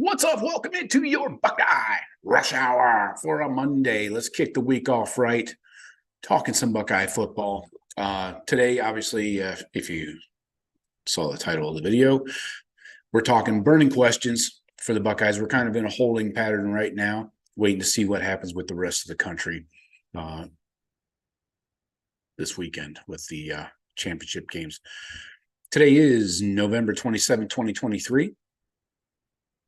What's up? Welcome into your Buckeye Rush Hour for a Monday. Let's kick the week off right, talking some Buckeye football. Today, obviously, if you saw the title of the video, we're talking burning questions for the Buckeyes. We're kind of in a holding pattern right now, waiting to see what happens with the rest of the country this weekend with the championship games. Today is November 27, 2023.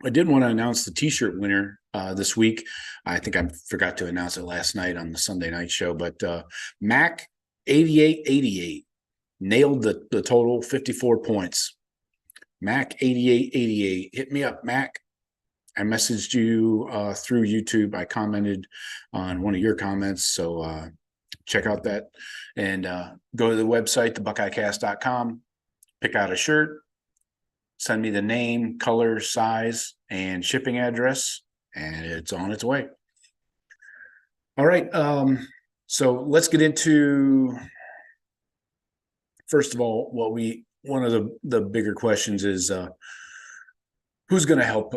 I did want to announce the T-shirt winner this week. I think I forgot to announce it last night on the Sunday night show, but Mac 8888 nailed the total 54 points. Mac 8888, hit me up, Mac. I messaged you through YouTube. I commented on one of your comments, so check out that and go to the website, thebuckeyecast.com, pick out a shirt. Send me the name, color, size, and shipping address, and it's on its way. All right. So let's get into, first of all, one of the bigger questions is who's going to help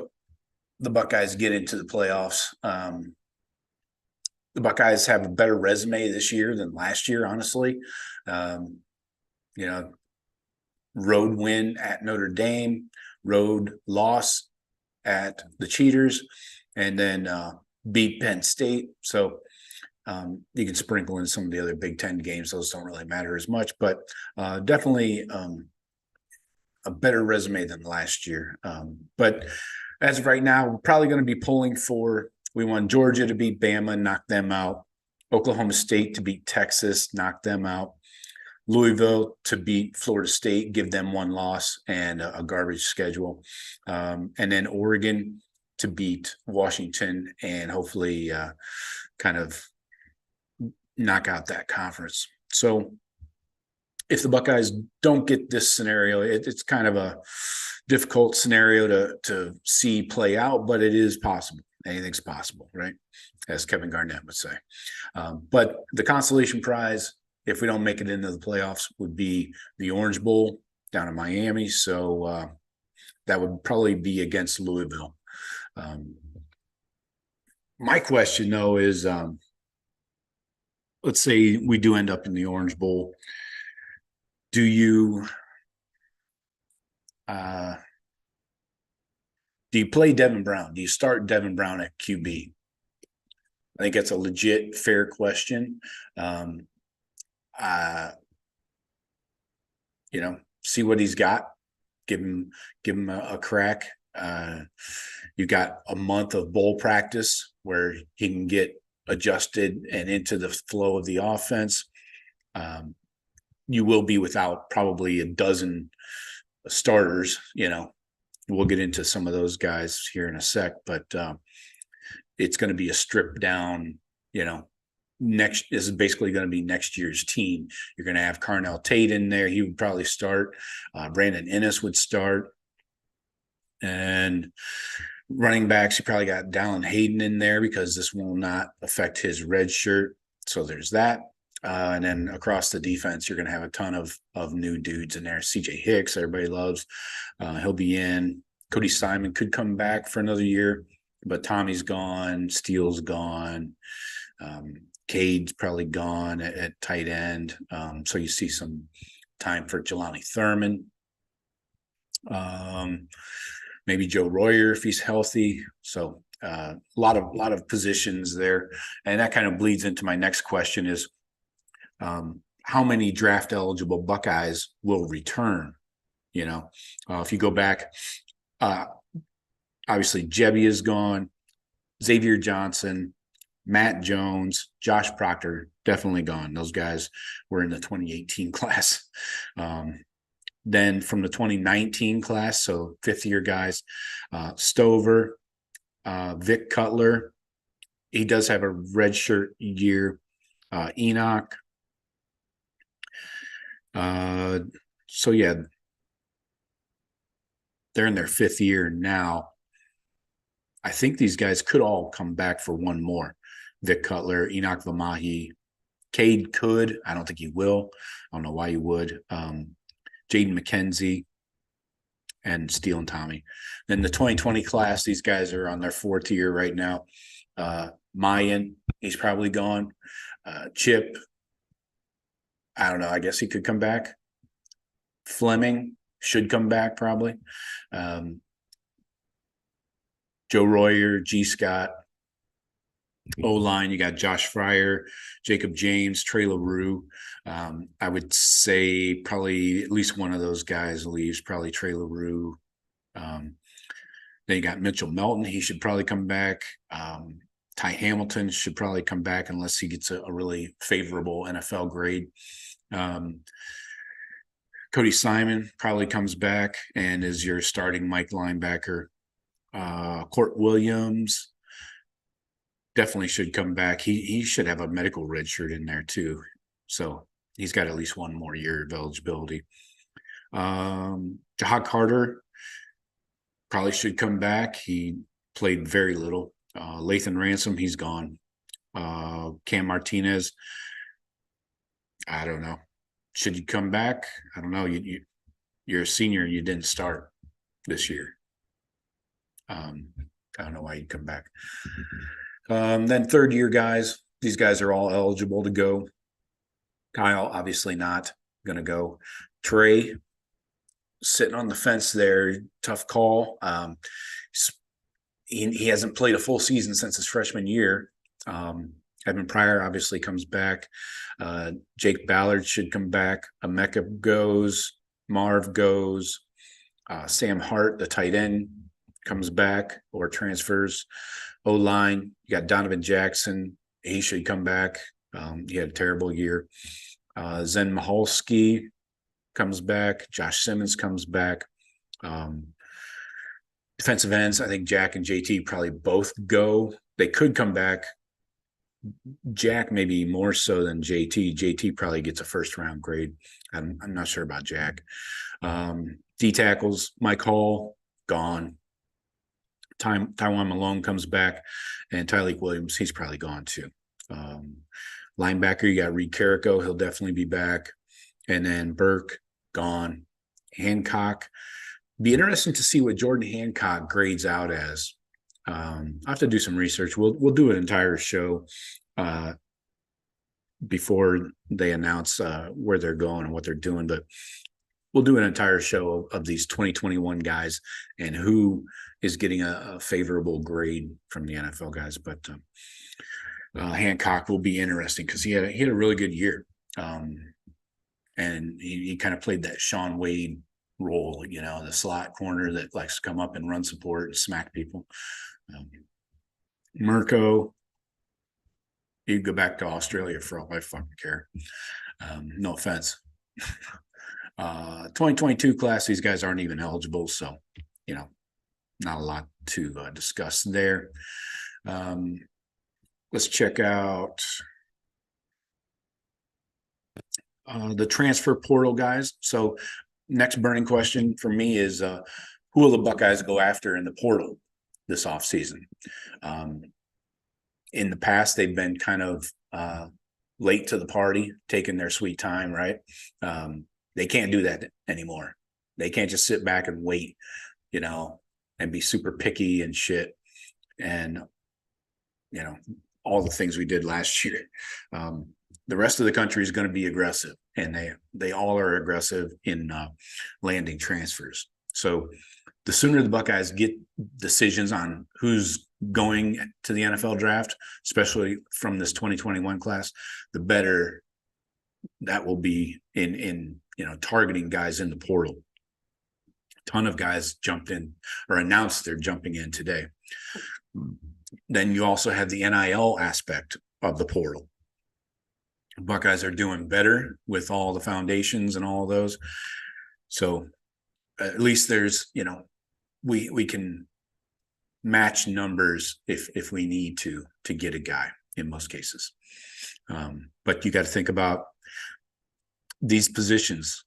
the Buckeyes get into the playoffs? The Buckeyes have a better resume this year than last year, honestly. Road win at Notre Dame, road loss at the Cheaters, and then beat Penn State. So you can sprinkle in some of the other Big Ten games. Those don't really matter as much, but definitely a better resume than last year. But as of right now, we're probably going to be pulling for, we want Georgia to beat Bama, knock them out. Oklahoma State to beat Texas, knock them out. Louisville to beat Florida State, give them one loss and a garbage schedule. And then Oregon to beat Washington and hopefully kind of knock out that conference. So if the Buckeyes don't get this scenario, it's kind of a difficult scenario to see play out, but it is possible. Anything's possible, right? As Kevin Garnett would say. But the consolation prize, if we don't make it into the playoffs, would be the Orange Bowl down in Miami. So that would probably be against Louisville. My question, though, is let's say we do end up in the Orange Bowl. Do you play Devin Brown? Do you start Devin Brown at QB? I think that's a legit, fair question. See what he's got. Give him a crack. You got a month of bowl practice where he can get adjusted and into the flow of the offense. You will be without probably a dozen starters. We'll get into some of those guys here in a sec, but it's going to be a stripped down, next is basically going to be next year's team. You're going to have Carnell Tate in there. He would probably start. Brandon Ennis would start. And running backs, you probably got Dallin Hayden in there because this will not affect his red shirt. So there's that. And then across the defense, you're going to have a ton of new dudes in there. CJ Hicks, everybody loves. He'll be in. Cody Simon could come back for another year, but Tommy's gone. Steele's gone. Cade's probably gone at tight end. So you see some time for Jelani Thurman. Maybe Joe Royer if he's healthy. So a lot of positions there. And that kind of bleeds into my next question is how many draft eligible Buckeyes will return? If you go back, obviously Jebby is gone. Xavier Johnson, Matt Jones, Josh Proctor, definitely gone. Those guys were in the 2018 class. Then from the 2019 class, so fifth-year guys, Stover, Vic Cutler. He does have a redshirt year. Enoch. So, yeah, they're in their fifth year now. I think these guys could all come back for one more. Vic Cutler, Enoch Vamahi, Cade could. I don't think he will. I don't know why he would. Jaden McKenzie, and Steele and Tommy. Then the 2020 class, these guys are on their fourth year right now. Mayan, he's probably gone. Chip, I don't know. I guess he could come back. Fleming should come back probably. Joe Royer, G. Scott. O-line, you got Josh Fryer, Jacob James, Trey LaRue. I would say probably at least one of those guys leaves, probably Trey LaRue. Then you got Mitchell Melton. He should probably come back. Ty Hamilton should probably come back unless he gets a really favorable NFL grade. Cody Simon probably comes back and is your starting Mike linebacker. Court Williams definitely should come back. He should have a medical red shirt in there too. So he's got at least one more year of eligibility. Jahad Carter probably should come back. He played very little. Lathan Ransom, he's gone. Cam Martinez, I don't know. Should you come back? I don't know. You're a senior and you didn't start this year. I don't know why you'd come back. Then third year guys, these guys are all eligible to go. Kyle, obviously not going to go. Trey, sitting on the fence there, tough call. He hasn't played a full season since his freshman year. Evan Pryor obviously comes back. Jake Ballard should come back. Emeka goes. Marv goes. Sam Hart, the tight end, comes back or transfers. O-line, you got Donovan Jackson. He should come back. He had a terrible year. Zen Mahalski comes back. Josh Simmons comes back. Defensive ends, I think Jack and JT probably both go. They could come back. Jack maybe more so than JT. JT probably gets a first-round grade. I'm not sure about Jack. D tackles, Mike Hall, gone. Taiwan Malone comes back, and Tyleek Williams, he's probably gone too. Linebacker, you got Reed Carrico, he'll definitely be back. And then Burke, gone. Hancock, be interesting to see what Jordan Hancock grades out as. I'll have to do some research. We'll do an entire show before they announce where they're going and what they're doing, but we'll do an entire show of these 2021 guys and who is getting a favorable grade from the NFL guys. But Hancock will be interesting because he had a really good year. And he kind of played that Sean Wade role, the slot corner that likes to come up and run support and smack people. Mirko, you go back to Australia for all I fucking care. No offense. 2022 class, these guys aren't even eligible, so not a lot to discuss there. Let's check out the transfer portal guys. So next burning question for me is who will the Buckeyes go after in the portal this offseason? In the past, they've been kind of late to the party, taking their sweet time, right? They can't do that anymore. They can't just sit back and wait, and be super picky and shit. And, all the things we did last year. The rest of the country is going to be aggressive, and they all are aggressive in landing transfers. So the sooner the Buckeyes get decisions on who's going to the NFL draft, especially from this 2021 class, the better that will be in targeting guys in the portal. A ton of guys jumped in or announced they're jumping in today. Then you also have the NIL aspect of the portal. Buckeyes are doing better with all the foundations and all those. So at least there's, we can match numbers if we need to get a guy in most cases. But you got to think about these positions,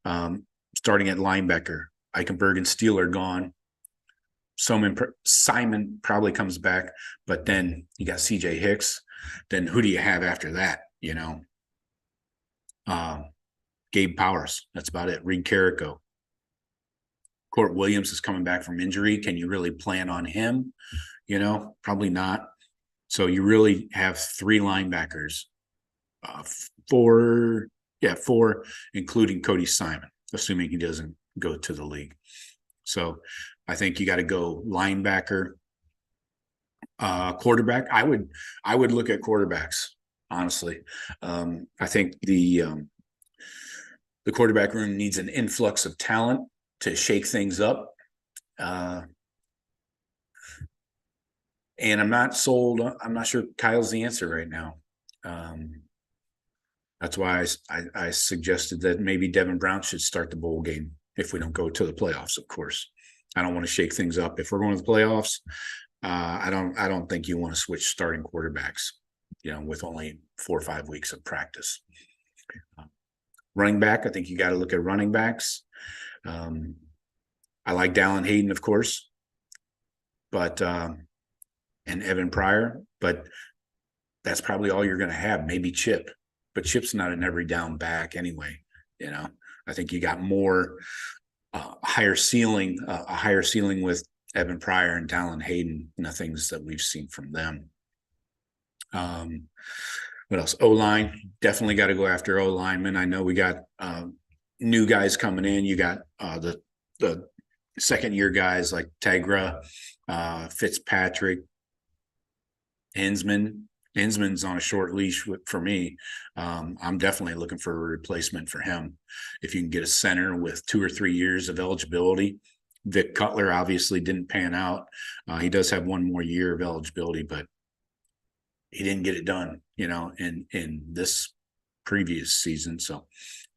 starting at linebacker. Eichenberg and Steele are gone. Simon probably comes back, but then you got CJ Hicks. Then who do you have after that? Gabe Powers. That's about it. Reed Carrico. Court Williams is coming back from injury. Can you really plan on him? Probably not. So you really have 3 linebackers, 4, including Cody Simon, assuming he doesn't go to the league. So I think you got to go linebacker, quarterback. I would look at quarterbacks, honestly. I think the quarterback room needs an influx of talent to shake things up. And I'm not sold. I'm not sure Kyle's the answer right now. That's why I suggested that maybe Devin Brown should start the bowl game if we don't go to the playoffs, of course. I don't want to shake things up. If we're going to the playoffs, I don't think you want to switch starting quarterbacks, with only 4 or 5 weeks of practice. Running back, I think you got to look at running backs. I like Dallin Hayden, of course, but and Evan Pryor, but that's probably all you're going to have. Maybe Chip, but Chip's not an every down back anyway. I think you got more higher ceiling with Evan Pryor and Dallin Hayden and the things that we've seen from them. What else? O-line, definitely got to go after O-linemen. I know we got new guys coming in. You got the second-year guys like Tegra, Fitzpatrick, Hinsman's on a short leash for me. I'm definitely looking for a replacement for him. If you can get a center with 2 or 3 years of eligibility. Vic Cutler obviously didn't pan out. He does have 1 more year of eligibility, but he didn't get it done, in this previous season. So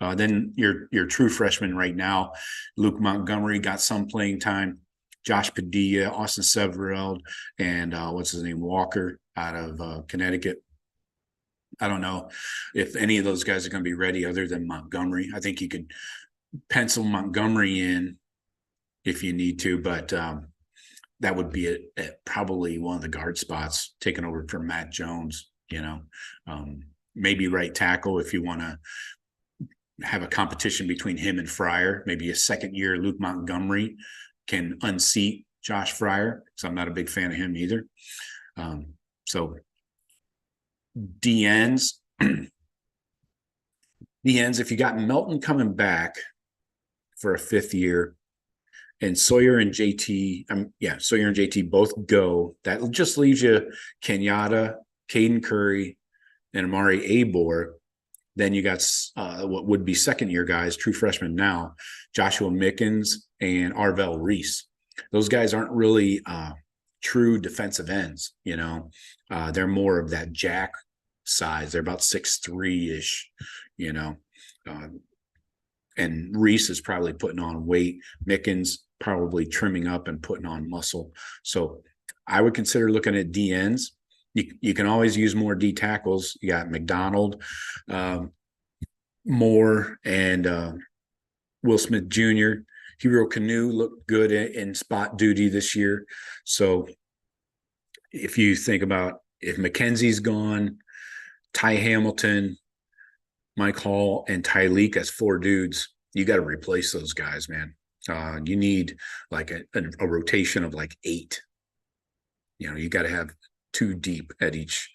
then your true freshman right now, Luke Montgomery got some playing time. Josh Padilla, Austin Severeld, and what's his name, Walker out of Connecticut. I don't know if any of those guys are going to be ready other than Montgomery. I think you could pencil Montgomery in if you need to, but that would be at probably one of the guard spots taken over from Matt Jones, maybe right tackle if you want to have a competition between him and Fryer. Maybe a second-year Luke Montgomery can unseat Josh Fryer, because I'm not a big fan of him either. So DNs, if you got Melton coming back for a 5th year, and Sawyer and JT both go, that just leaves you Kenyatta, Caden Curry, and Amari Abor. Then you got what would be second-year guys, true freshmen now, Joshua Mickens and Arvell Reese. Those guys aren't really true defensive ends, they're more of that jack size. They're about 6'3"-ish, and Reese is probably putting on weight. Mickens probably trimming up and putting on muscle. So I would consider looking at DNs. You can always use more D tackles. You got McDonald, Moore, and Will Smith Jr. Hero Canoe looked good in spot duty this year. So if you think about if McKenzie's gone, Ty Hamilton, Mike Hall, and Tyleek as 4 dudes, you got to replace those guys, man. You need like a rotation of like 8. You got to have 2 deep at each,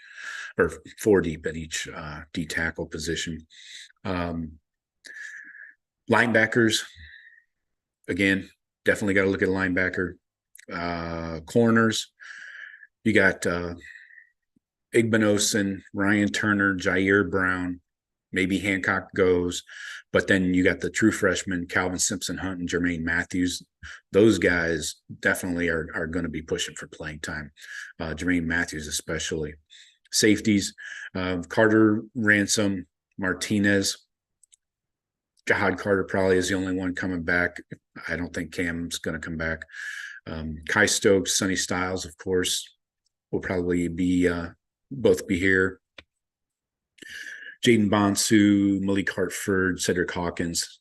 or 4 deep at each D tackle position. Linebackers, again, definitely got to look at a linebacker. Corners, you got Igbenogson, Ryan Turner, Jair Brown, maybe Hancock goes, but then you got the true freshmen, Calvin Simpson Hunt and Jermaine Matthews. Those guys definitely are going to be pushing for playing time. Jermaine Matthews especially. Safeties, Carter, Ransom, Martinez. God, Carter probably is the only one coming back. I don't think Cam's going to come back. Kai Stokes, Sonny Styles, of course, will probably be both be here. Jaden Bonsu, Malik Hartford, Cedric Hawkins,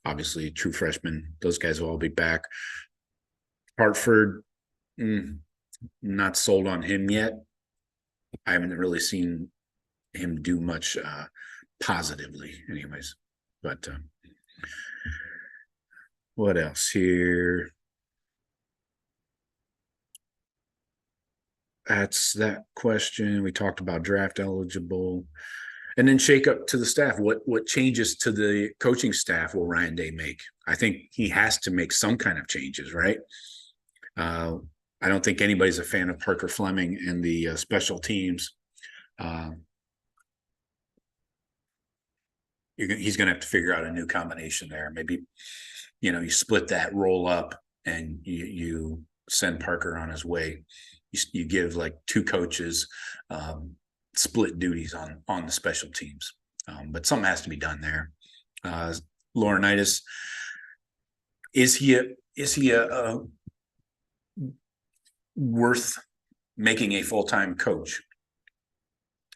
obviously true freshmen. Those guys will all be back. Hartford, not sold on him yet. I haven't really seen him do much positively anyways. But What else here? That's that question. We talked about draft eligible. And then shake up to the staff. What changes to the coaching staff will Ryan Day make? I think he has to make some kind of changes, right? Uh, I don't think anybody's a fan of Parker Fleming and the special teams. He's going to have to figure out a new combination there. Maybe, you split that roll up and you send Parker on his way. You give like two coaches split duties on the special teams. But something has to be done there. Laurinaitis, is he a worth making a full-time coach?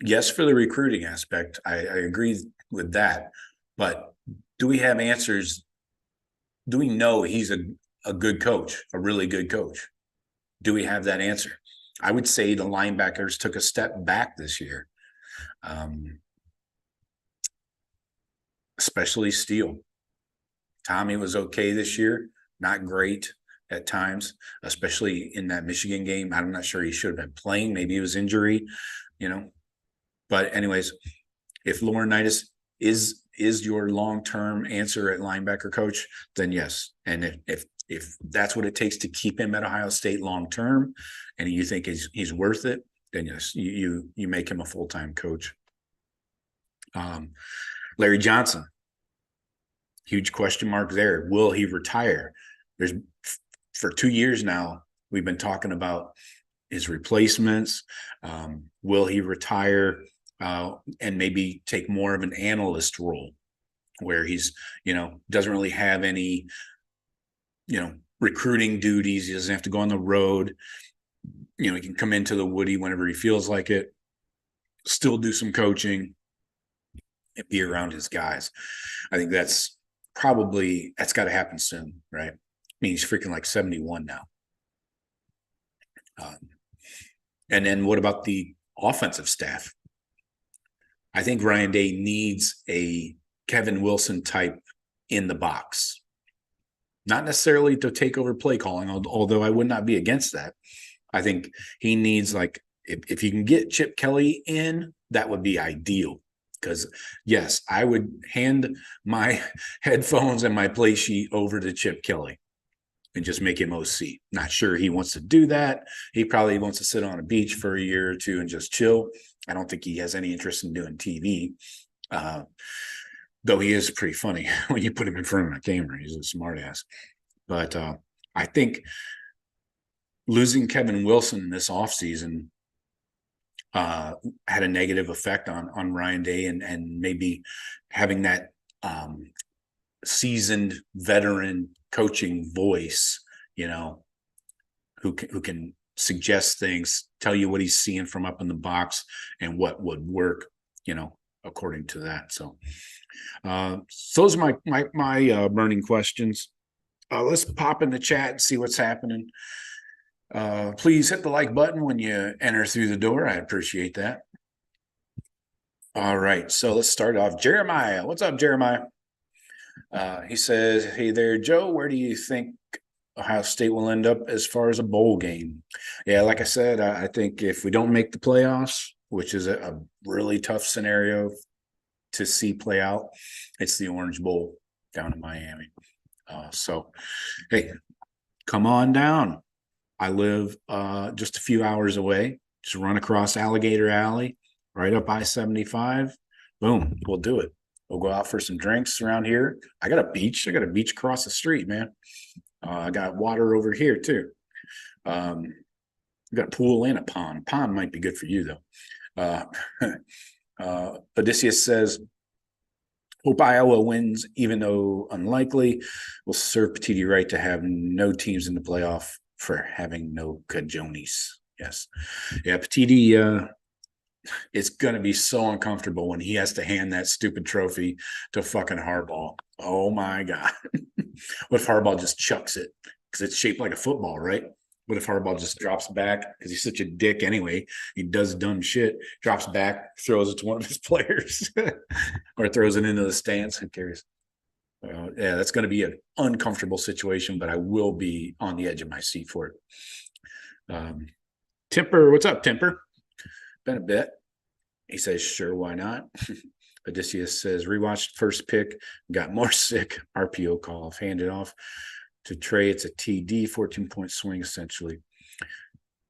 Yes, for the recruiting aspect, I agree with that. But do we have answers? Do we know he's a good coach, a really good coach? Do we have that answer? I would say the linebackers took a step back this year, especially Steele. Tommy was okay this year, not great at times, especially in that Michigan game. I'm not sure he should have been playing. Maybe it was injury, But anyways, if Laurinaitis is your long-term answer at linebacker coach, then yes. And if that's what it takes to keep him at Ohio State long-term, and you think he's worth it, then yes, you make him a full-time coach. Larry Johnson, huge question mark there. Will he retire? For 2 years now, we've been talking about his replacements. Will he retire and maybe take more of an analyst role where he's, doesn't really have any, recruiting duties. He doesn't have to go on the road. He can come into the Woody whenever he feels like it, still do some coaching and be around his guys. I think that's got to happen soon, right? I mean, he's freaking like 71 now. And then what about the offensive staff? I think Ryan Day needs a Kevin Wilson type in the box. Not necessarily to take over play calling, although I would not be against that. I think he needs, like, if you can get Chip Kelly in, that would be ideal. Because, yes, I would hand my headphones and my play sheet over to Chip Kelly and just make him OC. Not sure he wants to do that. He probably wants to sit on a beach for a year or two and just chill. I don't think he has any interest in doing TV, though he is pretty funny when you put him in front of a camera. He's a smart ass. But I think losing Kevin Wilson this offseason had a negative effect on Ryan Day and maybe having that seasoned veteran coaching voice, who can suggest things, tell you what he's seeing from up in the box and what would work, according to that. So those are my burning questions. Let's pop in the chat and see what's happening. Please hit the like button when you enter through the door. I appreciate that. All right, so let's start off. Jeremiah, what's up, Jeremiah? He says, hey there, Joe, where do you think Ohio State will end up as far as a bowl game? Yeah, like I said, I think if we don't make the playoffs, which is a really tough scenario to see play out, it's the Orange Bowl down in Miami. So, hey, come on down. I live just a few hours away. Just run across Alligator Alley, right up I-75. Boom, we'll do it. We'll go out for some drinks around here. I got a beach. Across the street, man. I got water over here, too. I got a pool and a pond. Pond might be good for you, though. Odysseus says, hope Iowa wins, even though unlikely. Will serve Petiti right to have no teams in the playoff for having no Cajonis. Yes. Yeah, Petiti, it's going to be so uncomfortable when he has to hand that stupid trophy to fucking Harbaugh. Oh, my God. What if Harbaugh just chucks it? Because it's shaped like a football, right? What if Harbaugh just drops back? Because he's such a dick anyway. He does dumb shit, drops back, throws it to one of his players, or throws it into the stands. Who cares? Yeah, that's going to be an uncomfortable situation, but I will be on the edge of my seat for it. Temper, what's up, Temper? Been a bit. He says, sure, why not? Odysseus says, rewatched first pick, got more sick. RPO call, handed off to Trey. It's a TD, 14-point swing, essentially.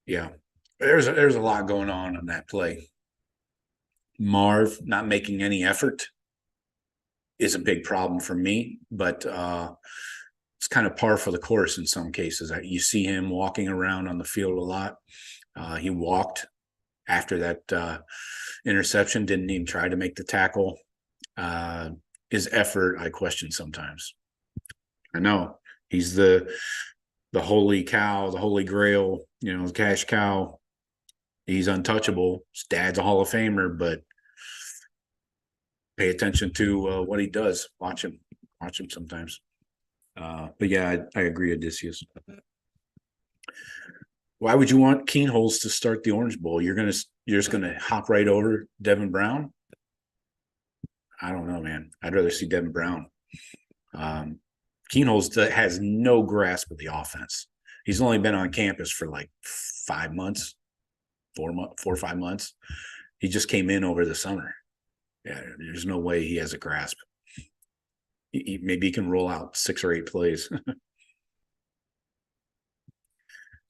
Yeah, there's a lot going on that play. Marv not making any effort is a big problem for me, but it's kind of par for the course in some cases. You see him walking around on the field a lot. He walked after that interception, didn't even try to make the tackle. His effort, I question sometimes. I know he's the holy cow, the holy grail, the cash cow. He's untouchable. His dad's a Hall of Famer, but pay attention to what he does. Watch him sometimes. But yeah, I agree, Odysseus. Why would you want Keenholz to start the Orange Bowl? You're just gonna hop right over Devin Brown? I don't know, man. I'd rather see Devin Brown. Keenholz has no grasp of the offense. He's only been on campus for like 5 months, 4 or 5 months. He just came in over the summer. Yeah, there's no way he has a grasp. Maybe he can roll out 6 or 8 plays.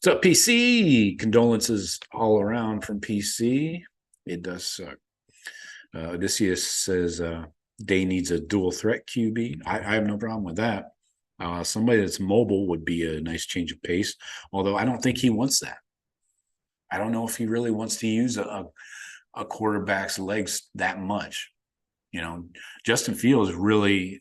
What's up, PC? Condolences all around from PC. It does suck. Odysseus says Day needs a dual threat QB. I have no problem with that. Somebody that's mobile would be a nice change of pace, although I don't think he wants that. I don't know if he really wants to use a quarterback's legs that much. Justin Fields really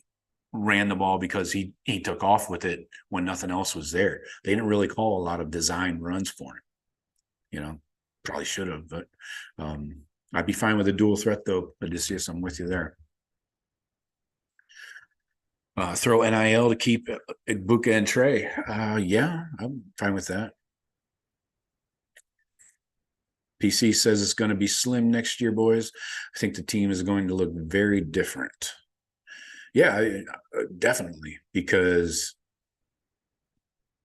ran the ball because he took off with it when nothing else was there. They didn't really call a lot of design runs for him. Probably should have, but I'd be fine with a dual threat though. Odysseus, I'm with you there. Throw NIL to keep Ibuka and Trey. Yeah, I'm fine with that. PC says it's going to be slim next year, boys. I think the team is going to look very different. Yeah, definitely, because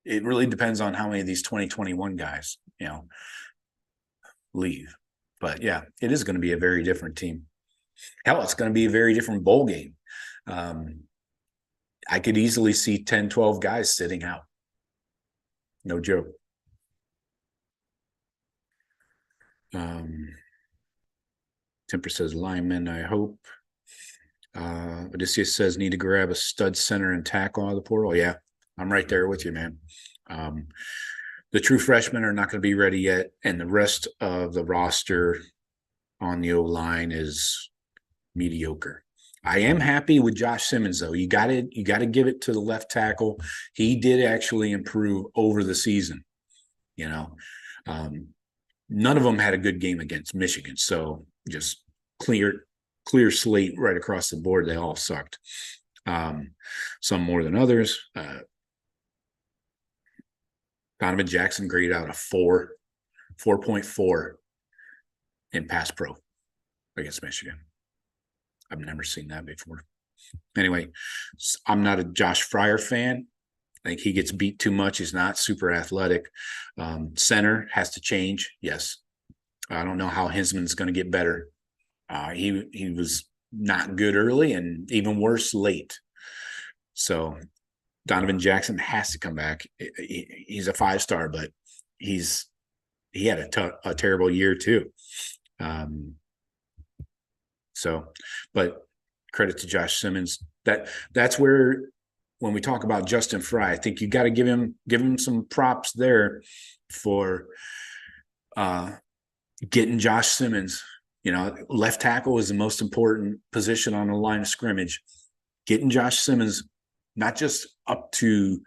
it really depends on how many of these 2021 guys, leave. But yeah, it is going to be a very different team. Hell, it's going to be a very different bowl game. I could easily see 10, 12 guys sitting out. No joke. Temper says lineman, I hope. Odysseus says need to grab a stud center and tackle out of the portal. Yeah, I'm right there with you, man. The true freshmen are not going to be ready yet, and the rest of the roster on the O-line is mediocre. I am happy with Josh Simmons, though. You got to give it to the left tackle. He did actually improve over the season. None of them had a good game against Michigan, so just clear slate right across the board. They all sucked. Some more than others. Donovan Jackson graded out a 4.4 in pass pro against Michigan. I've never seen that before. Anyway, I'm not a Josh Fryer fan. I think he gets beat too much. He's not super athletic. Center has to change. Yes. I don't know how Hinsman's going to get better. He was not good early and even worse late. So Donovan Jackson has to come back. He's a 5-star, but he had a terrible year too. But credit to Josh Simmons. That's where, when we talk about Justin Fry, I think you got to give him some props there for getting Josh Simmons. Left tackle is the most important position on the line of scrimmage. Getting Josh Simmons not just up to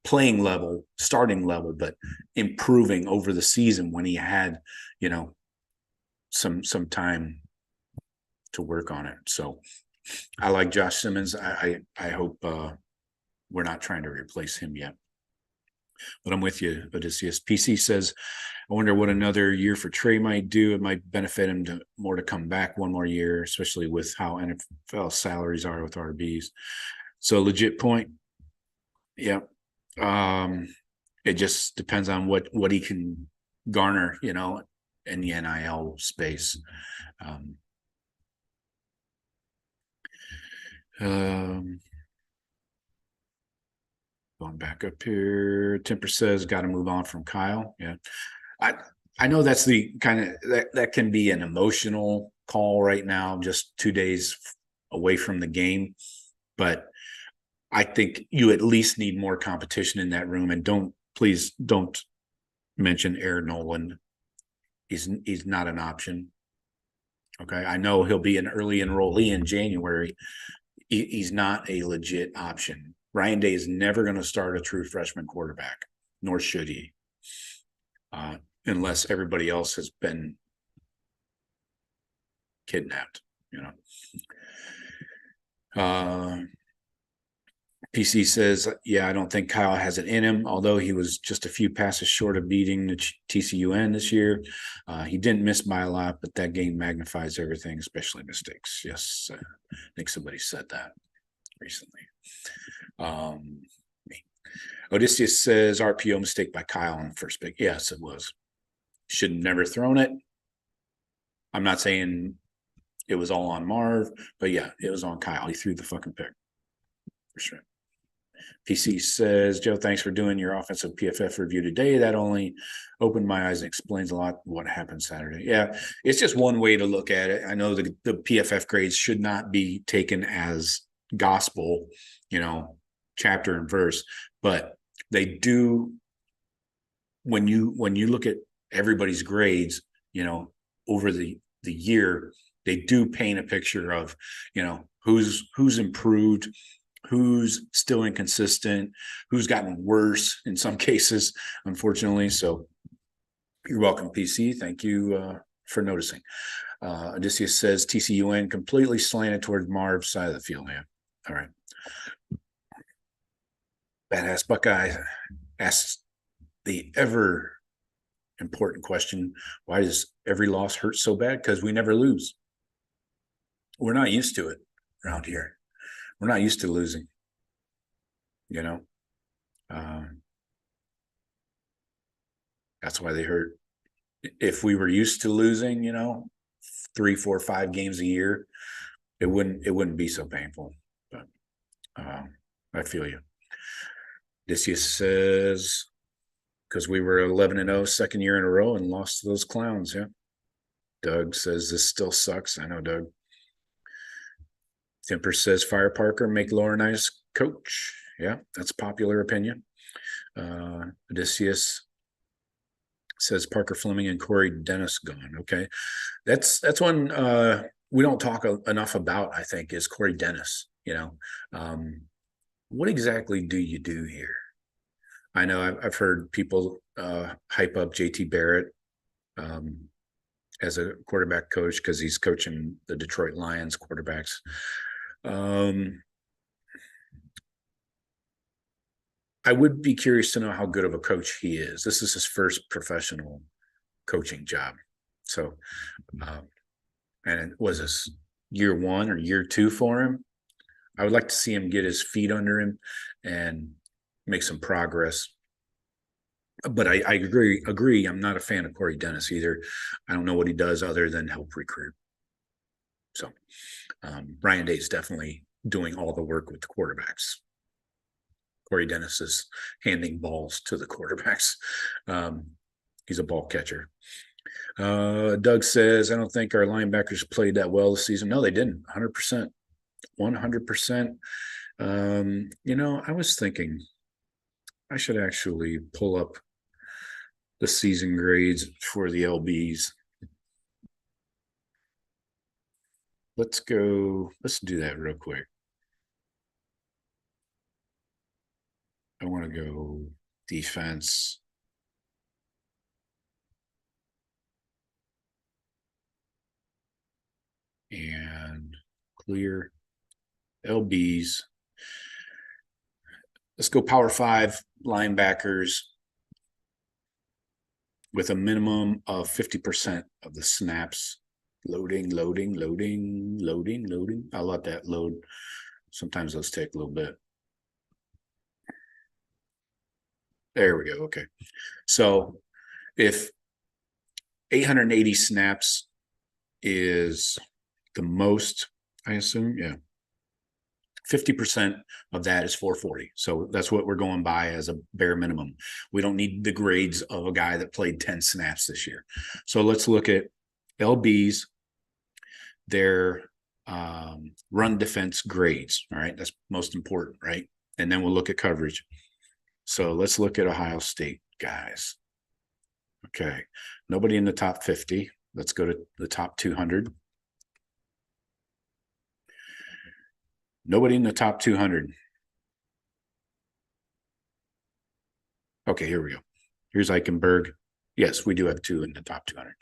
playing level, starting level, but improving over the season when he had, some time to work on it. So I like Josh Simmons. I hope we're not trying to replace him yet. But I'm with you, Odysseus. PC says, I wonder what another year for Trey might do. It might benefit him to come back one more year, especially with how NFL salaries are with RBs. So legit point. Yeah. It just depends on what he can garner, in the NIL space. Going back up here, Temper says, got to move on from Kyle. Yeah. I know that's the kind of that can be an emotional call right now, just 2 days away from the game. But I think you at least need more competition in that room. And please don't mention Aaron Nolan. He's not an option. Okay. I know he'll be an early enrollee in January. He's not a legit option. Ryan Day is never going to start a true freshman quarterback, nor should he, unless everybody else has been kidnapped, PC says, yeah, I don't think Kyle has it in him, although he was just a few passes short of beating the TCUN this year. He didn't miss by a lot, but that game magnifies everything, especially mistakes. Yes, I think somebody said that recently. Odysseus says, RPO mistake by Kyle on the first pick. Yes, it was. Should have never thrown it. I'm not saying it was all on Marv, but yeah, it was on Kyle. He threw the fucking pick for sure. PC says, Joe, thanks for doing your offensive PFF review today. That only opened my eyes and explains a lot what happened Saturday. Yeah, it's just one way to look at it. I know the PFF grades should not be taken as gospel, chapter and verse, but they do. When you look at everybody's grades, over the year, they do paint a picture of, who's improved, who's still inconsistent, who's gotten worse in some cases, unfortunately. So you're welcome, PC. Thank you for noticing. Odysseus says TCUN completely slanted towards Marv's side of the field. Yeah. All right. Badass Buckeye asks the ever important question, why does every loss hurt so bad? Because we never lose. We're not used to it around here. We're not used to losing, that's why they hurt. If we were used to losing, 3, 4, 5 games a year, it wouldn't be so painful. But I feel you. Odysseus says, because we were 11-0 second year in a row and lost to those clowns. Yeah. Doug says this still sucks. I know, Doug. Temper says fire Parker, make Laurinaitis coach. Yeah, that's popular opinion. Odysseus says Parker Fleming and Corey Dennis gone. Okay, that's one we don't talk enough about. I think is Corey Dennis. What exactly do you do here? I know I've heard people hype up JT Barrett as a quarterback coach because he's coaching the Detroit Lions quarterbacks. I would be curious to know how good of a coach he is. This is his first professional coaching job. So, and was this year 1 or year 2 for him? I would like to see him get his feet under him and make some progress. But I agree. I'm not a fan of Corey Dennis either. I don't know what he does other than help recruit. So Ryan Day is definitely doing all the work with the quarterbacks. Corey Dennis is handing balls to the quarterbacks. He's a ball catcher. Doug says, I don't think our linebackers played that well this season. No, they didn't. 100%. 100%. I was thinking I should actually pull up the season grades for the LBs. Let's do that real quick. I want to go defense. And clear LBs. Let's go Power 5 linebackers. with a minimum of 50% of the snaps. Loading. I'll let that load. Sometimes those take a little bit. There we go. Okay. So if 880 snaps is the most, I assume, yeah, 50% of that is 440. So that's what we're going by as a bare minimum. We don't need the grades of a guy that played 10 snaps this year. So let's look at LBs, their run defense grades. All right. That's most important, right? And then we'll look at coverage. So let's look at Ohio State guys. Okay. Nobody in the top 50. Let's go to the top 200. Nobody in the top 200. Okay, here we go. Here's Eichenberg. Yes, we do have two in the top 200.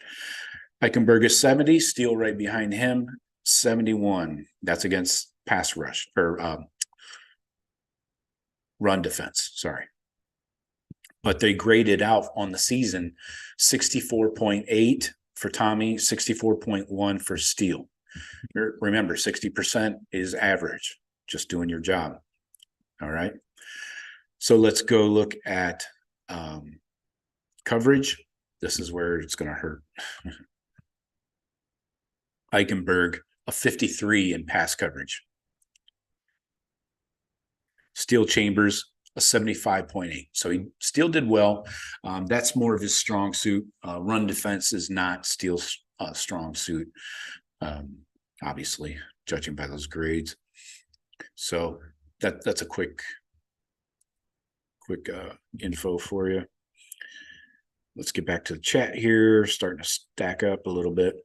Eichenberg is 70, Steele right behind him, 71. That's against pass rush or run defense, sorry. But they graded out on the season 64.8 for Tommy, 64.1 for Steele. Remember, 60% is average, just doing your job. All right. So let's go look at coverage. This is where it's going to hurt. Eichenberg, a 53 in pass coverage. Steele Chambers, a 75.8. So he still did well. That's more of his strong suit. Run defense is not Steele's strong suit, obviously, judging by those grades. So that's a quick info for you. Let's get back to the chat here, starting to stack up a little bit.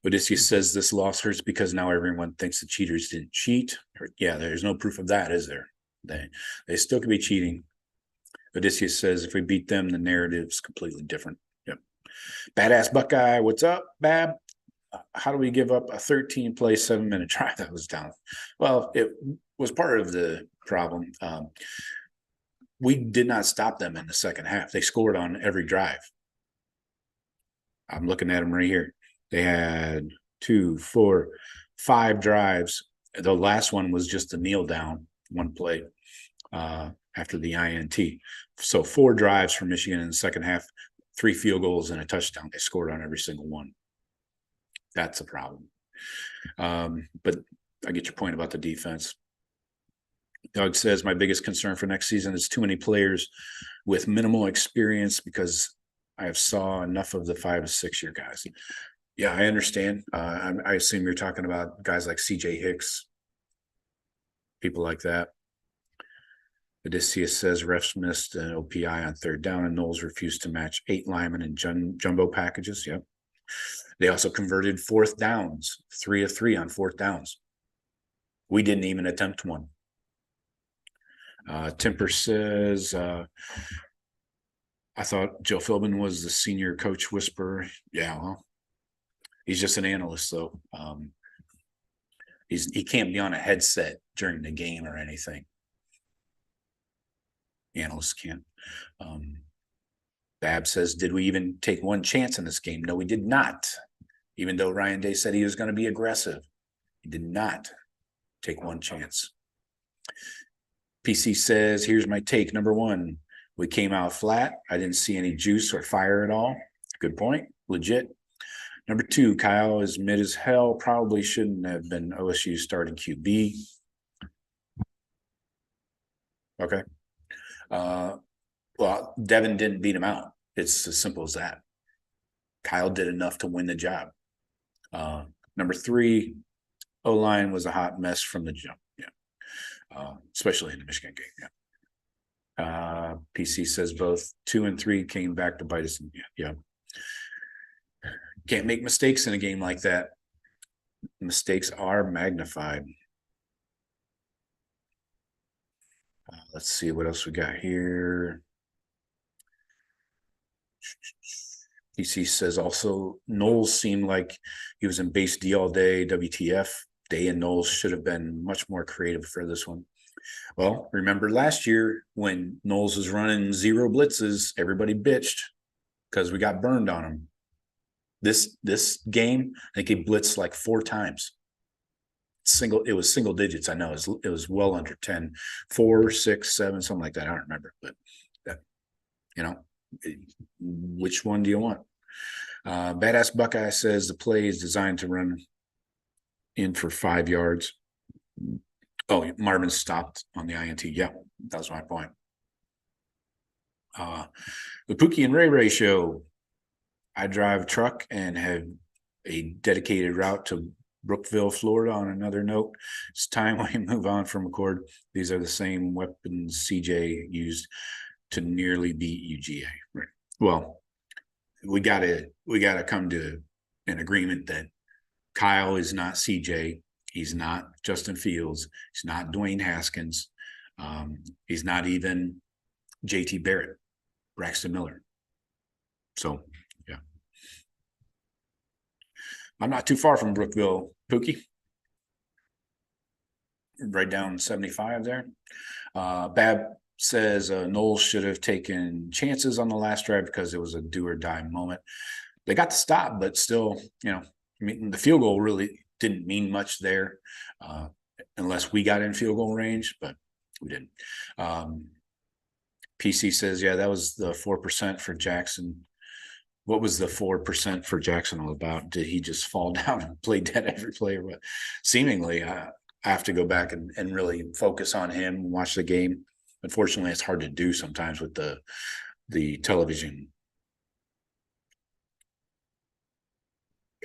Odysseus says this loss hurts because now everyone thinks the cheaters didn't cheat. Yeah, there's no proof of that, is there? They still could be cheating. Odysseus says if we beat them, the narrative's completely different. Yep. Badass Buckeye, what's up, Bab? How do we give up a 13-play, 7-minute drive that was down? Well, it was part of the problem. We did not stop them in the second half. They scored on every drive. I'm looking at them right here. They had 2, 4, 5 drives. The last one was just a kneel down, one play after the INT. So 4 drives for Michigan in the second half, 3 field goals and a touchdown. They scored on every single one. That's a problem. But I get your point about the defense. Doug says, my biggest concern for next season is too many players with minimal experience because I have saw enough of the 5 to 6 year guys. Yeah, I understand. I assume you're talking about guys like CJ Hicks, people like that. Odysseus says refs missed an OPI on 3rd down and Knowles refused to match 8 linemen in jumbo packages. Yep. They also converted 4th downs, 3 of 3 on 4th downs. We didn't even attempt one. Timper says, I thought Joe Philbin was the senior coach whisperer. Yeah, well, he's just an analyst, though. He can't be on a headset during the game or anything. Analysts can't. Bab says, did we even take one chance in this game? No, we did not. Even though Ryan Day said he was going to be aggressive, he did not take one chance. PC says, here's my take. Number 1, we came out flat. I didn't see any juice or fire at all. Good point. Legit. Number 2, Kyle is mid as hell. Probably shouldn't have been OSU starting QB. Okay. Well, Devin didn't beat him out. It's as simple as that. Kyle did enough to win the job. Number 3, O-line was a hot mess from the jump. Yeah. Especially in the Michigan game. Yeah. PC says both 2 and 3 came back to bite us. Yeah. Can't make mistakes in a game like that. Mistakes are magnified. Let's see what else we got here. PC says also Knowles seemed like he was in base D all day. WTF. Day and Knowles should have been much more creative for this one. Well, remember last year when Knowles was running 0 blitzes, everybody bitched because we got burned on him. This game, I think he blitzed like 4 times. It was single digits. I know it was well under 10, 4, 6, 7, something like that. I don't remember, but you know, which one do you want? Badass Buckeye says the play is designed to run in for 5 yards. Oh, Marvin stopped on the INT. Yeah, that was my point. The Pookie and Ray Ray show. I drive a truck and have a dedicated route to Brookville, Florida. On another note, it's time we move on from McCord. These are the same weapons CJ used to nearly beat UGA. Right. Well, we gotta come to an agreement that Kyle is not CJ. He's not Justin Fields. He's not Dwayne Haskins. He's not even JT Barrett, Braxton Miller. So, yeah. I'm not too far from Brookville, Pookie. Right down 75 there. Bab says Knowles should have taken chances on the last drive because it was a do or die moment. They got the stop, but still, I mean, the field goal really didn't mean much there unless we got in field goal range, but we didn't. PC says, yeah, that was the 4% for Jackson. What was the 4% for Jackson all about? Did he just fall down and play dead every play or what? Seemingly, I have to go back and really focus on him and watch the game. Unfortunately, it's hard to do sometimes with the television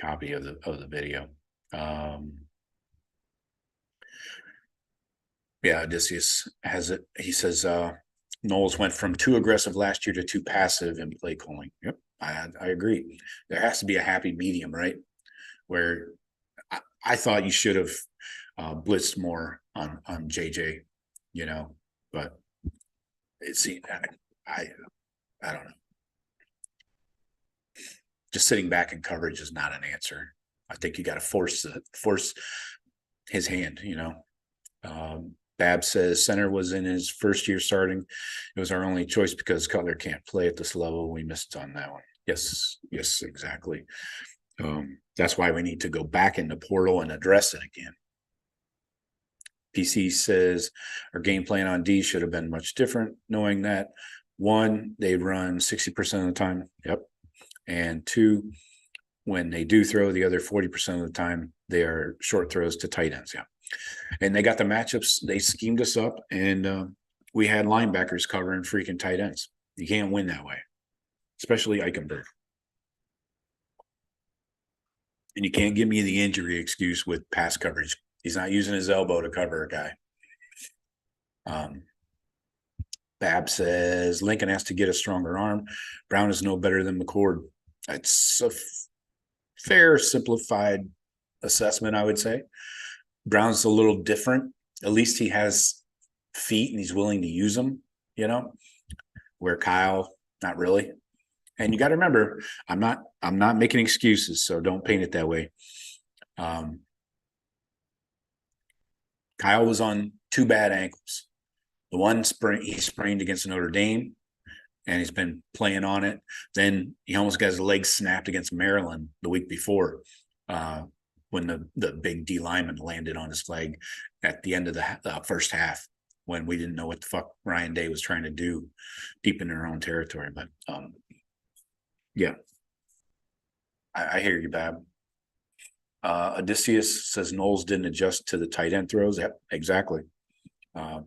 copy of the video. Yeah, Odysseus has it. He says Knowles went from too aggressive last year to too passive in play calling. Yep, I agree. There has to be a happy medium, right? Where I thought you should have blitzed more on JJ, but it seemed I don't know. Just sitting back in coverage is not an answer. I think you got to force his hand. Bab says center was in his first year starting. It was our only choice because Cutler can't play at this level. We missed on that one. Yes, exactly. That's why we need to go back in the portal and address it again. PC says our game plan on D should have been much different, knowing that 1, they run 60% of the time. Yep. And 2, when they do throw the other 40% of the time, they are short throws to tight ends. Yeah. And they got the matchups. They schemed us up, and we had linebackers covering freaking tight ends. You can't win that way, especially Eichenberg. And you can't give me the injury excuse with pass coverage. He's not using his elbow to cover a guy. Bab says Lincoln has to get a stronger arm. Brown is no better than McCord. It's a fair, simplified assessment, I would say. Brown's a little different. At least he has feet and he's willing to use them, where Kyle, not really. And you got to remember, I'm not making excuses, so don't paint it that way. Kyle was on 2 bad ankles. The one he sprained against Notre Dame, and he's been playing on it. Then he almost got his leg snapped against Maryland the week before, when the big D lineman landed on his leg at the end of the first half, when we didn't know what the fuck Ryan Day was trying to do deep in their own territory. But yeah, I hear you, Bab. Odysseus says Knowles didn't adjust to the tight end throws. Yep, exactly.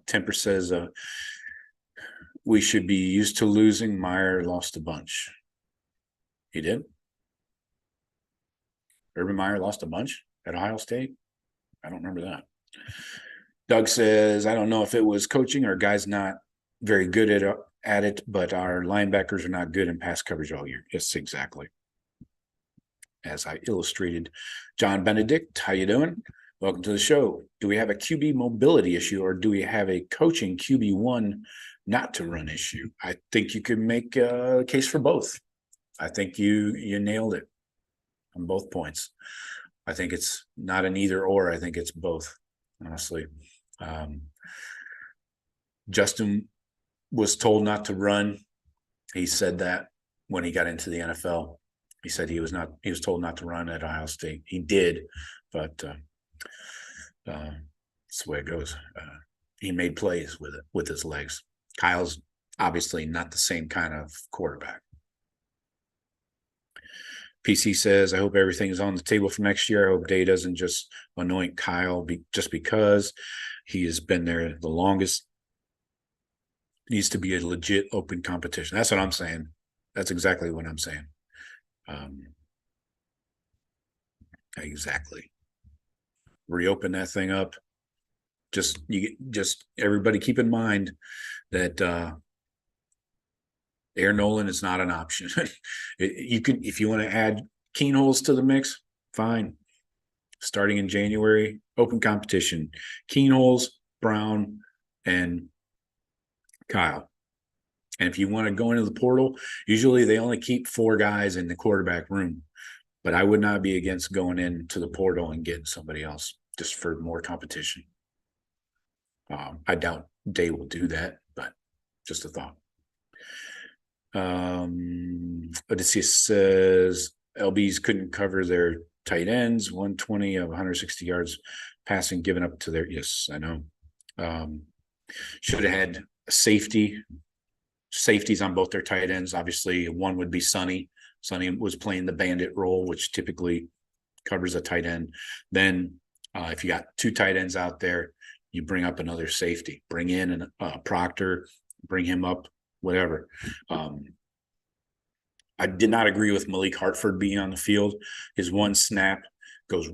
Temper says we should be used to losing. Meyer lost a bunch. He did? Urban Meyer lost a bunch at Ohio State? I don't remember that. Doug says, I don't know if it was coaching or guys not very good at it, but our linebackers are not good in pass coverage all year. Yes, exactly. As I illustrated. John Benedict, how you doing? Welcome to the show. Do we have a QB mobility issue, or do we have a coaching QB1 not to run issue? I think you could make a case for both. I think you nailed it on both points. I think it's not an either or. I think it's both, honestly. Justin was told not to run. He said that when he got into the NFL. He said he was told not to run at Ohio State. He did, but that's the way it goes. He made plays with his legs. Kyle's obviously not the same kind of quarterback. PC says, I hope everything is on the table for next year. I hope Day doesn't just anoint Kyle just because he has been there the longest. It needs to be a legit open competition. That's what I'm saying. That's exactly what I'm saying. Exactly. Reopen that thing up. Just everybody keep in mind that Air Nolan is not an option. You can, if you want to add Keenholes to the mix, fine. Starting in January, open competition. Keenholes, Brown, and Kyle. And if you want to go into the portal, usually they only keep 4 guys in the quarterback room. But I would not be against going into the portal and getting somebody else just for more competition. I doubt Day will do that, but just a thought. Odysseus says LBs couldn't cover their tight ends, 120 of 160 yards passing given up to their, yes, I know. Should have had safeties on both their tight ends. Obviously, one would be Sonny. Sonny was playing the bandit role, which typically covers a tight end. Then if you got 2 tight ends out there, you bring up another safety. Bring in a Proctor, bring him up, whatever. I did not agree with Malik Hartford being on the field. His one snap goes,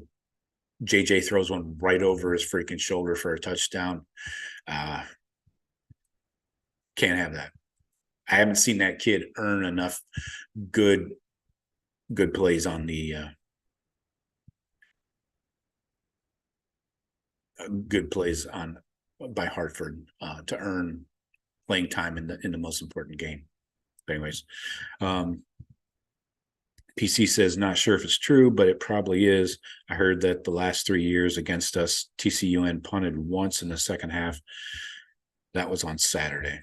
JJ throws one right over his freaking shoulder for a touchdown. Can't have that. I haven't seen that kid earn enough good plays on the good plays on by Hartford to earn playing time in the most important game. But anyways, PC says not sure if it's true, but it probably is. I heard that the last 3 years against us, TCUN punted once in the second half. That was on Saturday.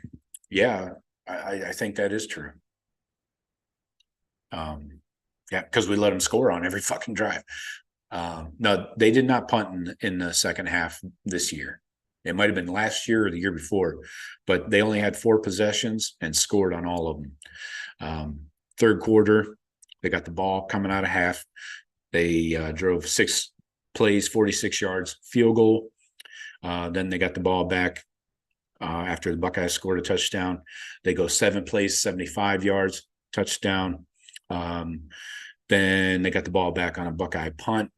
Yeah, I think that is true. Yeah, because we let them score on every fucking drive. No, they did not punt in the second half this year. It might have been last year or the year before, but they only had 4 possessions and scored on all of them. Third quarter, they got the ball coming out of half. They drove 6 plays, 46 yards, field goal. Then they got the ball back after the Buckeyes scored a touchdown. They go 7 plays, 75 yards, touchdown. Then they got the ball back on a Buckeye punt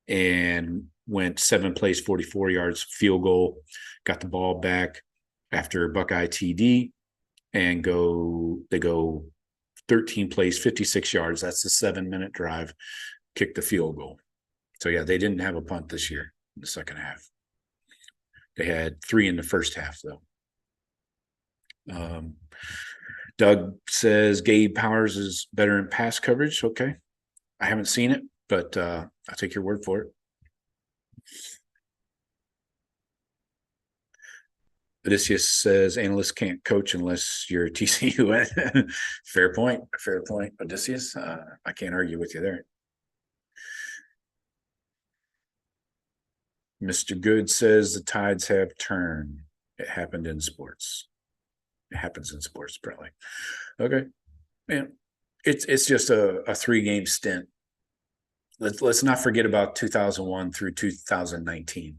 and went 7 plays, 44 yards, field goal, got the ball back after Buckeye TD and they go 13 plays, 56 yards. That's the 7-minute drive, kick the field goal. So yeah, they didn't have a punt this year in the second half. They had 3 in the first half though. Doug says Gabe Powers is better in pass coverage. Okay. I haven't seen it, but I'll take your word for it. Odysseus says analysts can't coach unless you're TCU. Fair point. Fair point, Odysseus. I can't argue with you there. Mr. Good says the tides have turned. It happened in sports. It happens in sports, probably. Okay. Man, it's just a 3-game stint. Let's not forget about 2001 through 2019.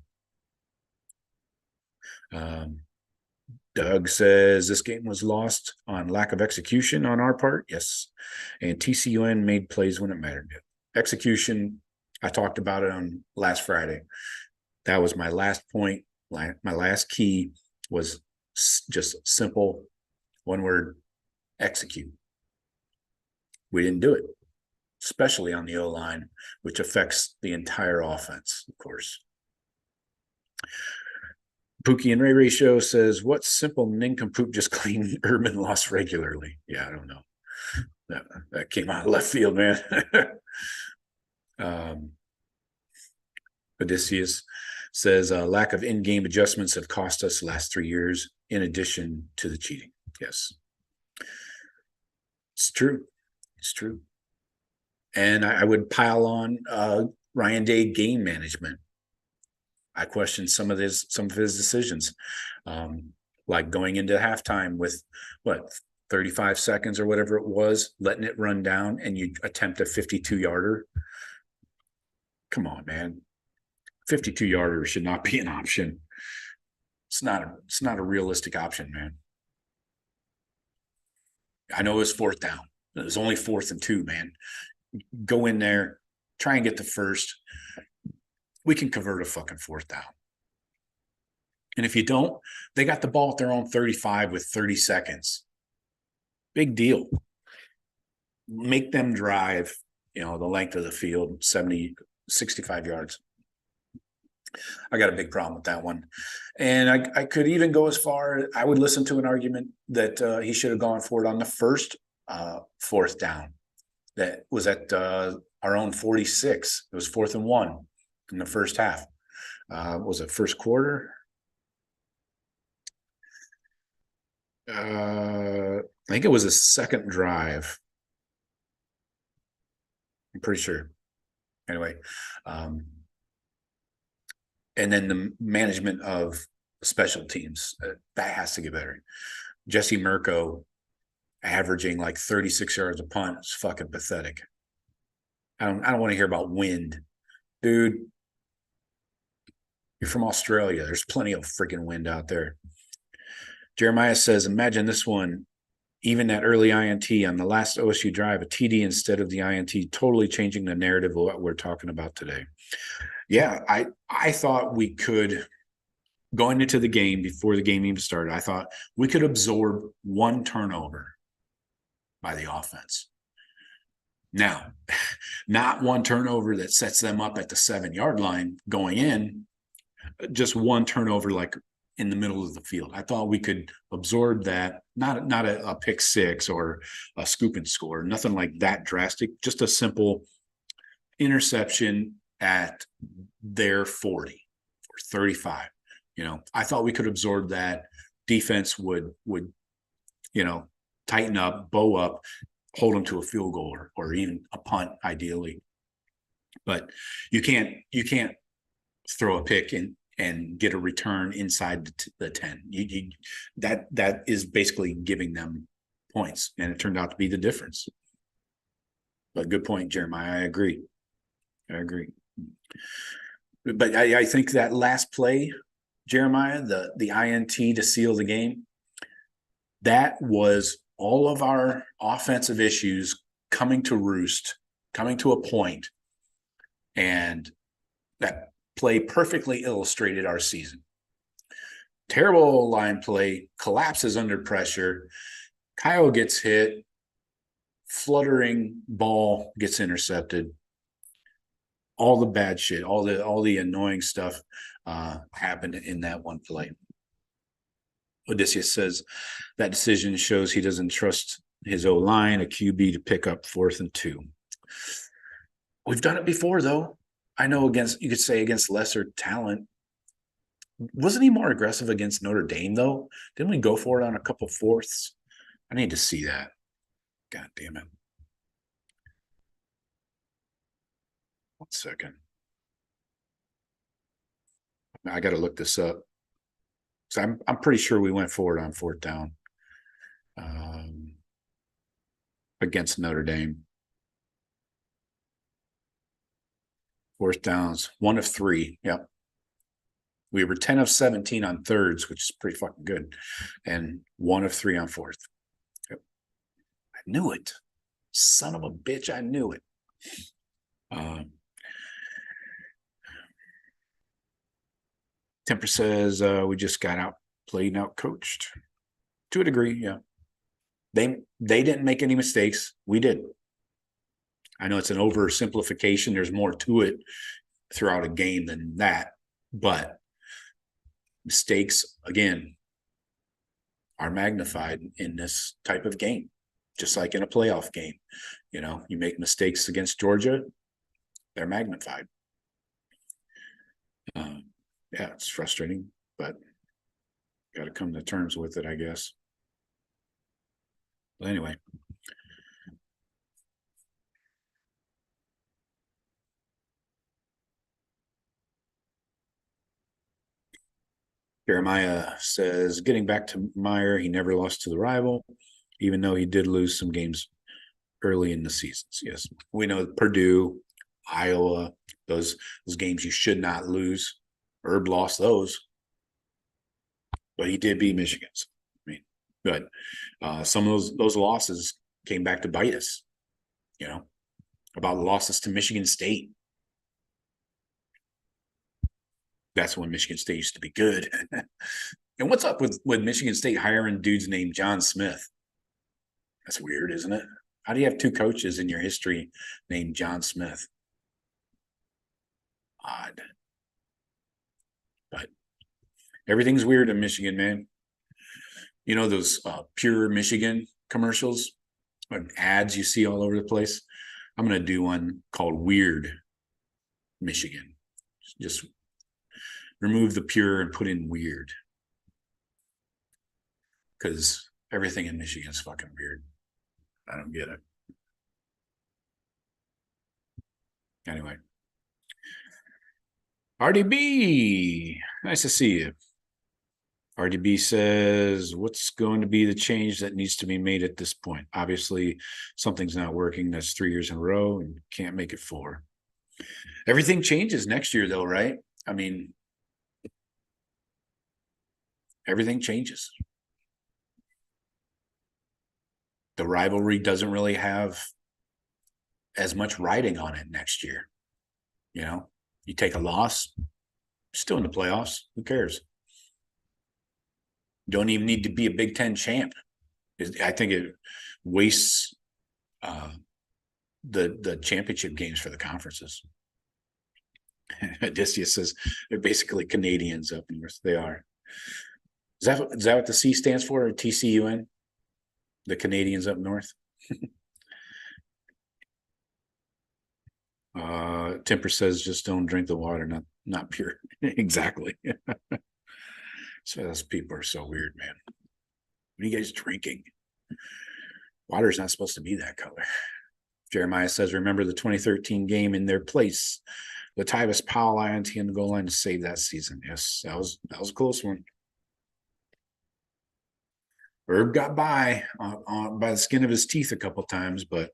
Doug says this game was lost on lack of execution on our part. Yes. And TCUN made plays when it mattered. Execution, I talked about it on last Friday. That was my last point. My last key was just simple, one word, execute. We didn't do it, especially on the O-line, which affects the entire offense, of course. Pookie and Ray Ray Show says, what simple nincompoop just clean Urban lost regularly? Yeah, I don't know. That came out of left field, man. Odysseus, says lack of in-game adjustments have cost us the last 3 years, in addition to the cheating. Yes, it's true. It's true. And I would pile on Ryan Day game management. I question some of his decisions, like going into halftime with 35 seconds or whatever it was, letting it run down, and you attempt a 52-yarder. Come on, man. 52-yarder should not be an option. It's not a realistic option, man. I know it was 4th down. It was only 4th and 2, man. Go in there, try and get the first. We can convert a fucking 4th down. And if you don't, they got the ball at their own 35 with 30 seconds. Big deal. Make them drive, the length of the field, 65 yards. I got a big problem with that one. And I could even go as far, I would listen to an argument that he should have gone for it on the first 4th down. That was at our own 46. It was 4th and 1 in the first half. Was it first quarter? I think it was a second drive. I'm pretty sure. Anyway, and then the management of special teams, that has to get better. Jesse Mirko averaging like 36 yards a punt is fucking pathetic. I don't want to hear about wind. Dude, you're from Australia. There's plenty of freaking wind out there. Jeremiah says, imagine this one, even that early INT on the last OSU drive, a TD instead of the INT, totally changing the narrative of what we're talking about today. Yeah, I thought we could, going into the game, before the game even started, I thought we could absorb one turnover by the offense. Now, not one turnover that sets them up at the 7-yard line going in, just one turnover like in the middle of the field. I thought we could absorb that, not a pick six or a scoop and score, nothing like that drastic, just a simple interception at their 40 or 35. I thought we could absorb that. Defense would tighten up, bow up, hold them to a field goal or even a punt, ideally. But you can't throw a pick and get a return inside the 10. That is basically giving them points, and it turned out to be the difference. But good point, Jeremiah. I agree. But I think that last play, Jeremiah, the INT to seal the game, that was all of our offensive issues coming to roost, coming to a point, and that play perfectly illustrated our season. Terrible line play, collapses under pressure. Kyle gets hit, fluttering ball gets intercepted. All the bad shit, all the annoying stuff happened in that one play. Odysseus says that decision shows he doesn't trust his O-line, a QB, to pick up 4th and 2. We've done it before, though. I know you could say against lesser talent. Wasn't he more aggressive against Notre Dame, though? Didn't we go for it on a couple fourths? I need to see that. God damn it. 1 second. I got to look this up. So I'm pretty sure we went forward on 4th down against Notre Dame. 4th downs, 1 of 3. Yep. We were 10 of 17 on thirds, which is pretty fucking good, and 1 of 3 on 4th. Yep. I knew it. Son of a bitch, I knew it. Temper says we just got outplayed and outcoached. To a degree, yeah. They didn't make any mistakes. We did. I know it's an oversimplification. There's more to it throughout a game than that. But mistakes, again, are magnified in this type of game, just like in a playoff game. You make mistakes against Georgia, they're magnified. yeah, it's frustrating, but got to come to terms with it, I guess. But anyway. Jeremiah says, getting back to Meyer, he never lost to the rival, even though he did lose some games early in the seasons. Yes, we know Purdue, Iowa, those games you should not lose. Herb lost those, but he did beat Michigan. So, I mean, but some of those losses came back to bite us. You know, about losses to Michigan State. That's when Michigan State used to be good. And what's up with Michigan State hiring dudes named John Smith? That's weird, isn't it? How do you have two coaches in your history named John Smith? Odd. But everything's weird in Michigan, man. You know those Pure Michigan commercials and ads you see all over the place? I'm going to do one called Weird Michigan. Just remove the pure and put in weird. Because everything in Michigan is fucking weird. I don't get it. Anyway. RDB, nice to see you. RDB says, what's going to be the change that needs to be made at this point? Obviously, something's not working. That's 3 years in a row and can't make it 4. Everything changes next year, though, right? I mean, everything changes. The rivalry doesn't really have as much riding on it next year. You know, you take a loss, still in the playoffs. Who cares? You don't even need to be a Big Ten champ. I think it wastes the championship games for the conferences. Odysseus says they're basically Canadians up north. They are. Is that what the C stands for? Or TCUN? The Canadians up north. Temper says just don't drink the water, not pure. Exactly. So those people are so weird, man. What are you guys drinking? Water's not supposed to be that color. Jeremiah says, remember the 2013 game in their place. Latavius Powell INT on the goal line to save that season. Yes, that was a close one. Herb got by the skin of his teeth a couple times, but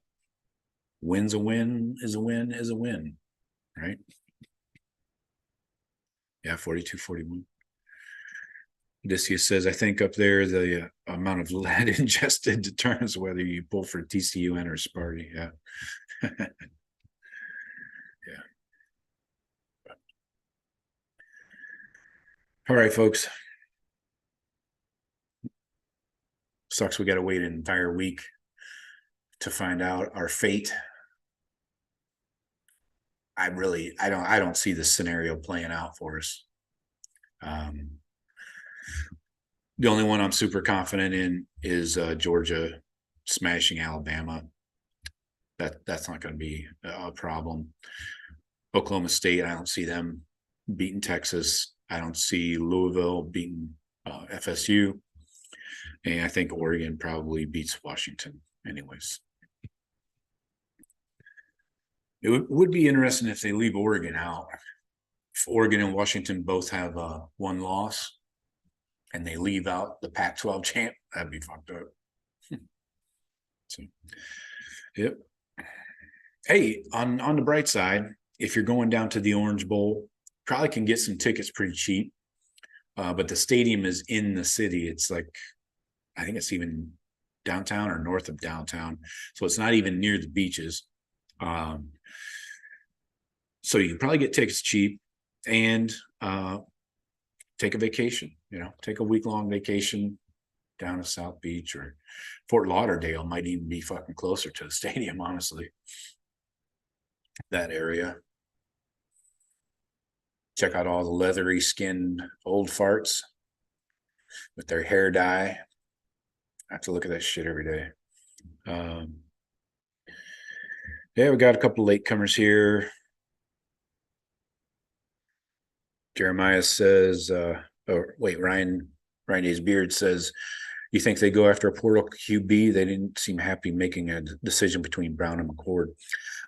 win's a win is a win is a win, right? Yeah, 42-41. Odysseus says, I think up there the amount of lead ingested determines whether you pull for TCUN or Sparty. Yeah. Yeah. All right, folks. Sucks we got to wait an entire week to find out our fate. I don't see this scenario playing out for us. The only one I'm super confident in is Georgia smashing Alabama. That's not going to be a problem. Oklahoma State, I don't see them beating Texas. I don't see Louisville beating FSU. And I think Oregon probably beats Washington anyways. It would be interesting if they leave Oregon out. If Oregon and Washington both have one loss and they leave out the Pac-12 champ, that'd be fucked up. So, yep. Hey, on the bright side, if you're going down to the Orange Bowl, probably can get some tickets pretty cheap. But the stadium is in the city. It's like, I think it's even downtown or north of downtown. So it's not even near the beaches. So you can probably get tickets cheap and take a vacation, take a week-long vacation down to South Beach, or Fort Lauderdale might even be fucking closer to the stadium, honestly. That area. Check out all the leathery skinned old farts with their hair dye. I have to look at that shit every day. Yeah, we got a couple latecomers here. Jeremiah says, Ryan A's Beard says, you think they go after a portal QB? They didn't seem happy making a decision between Brown and McCord.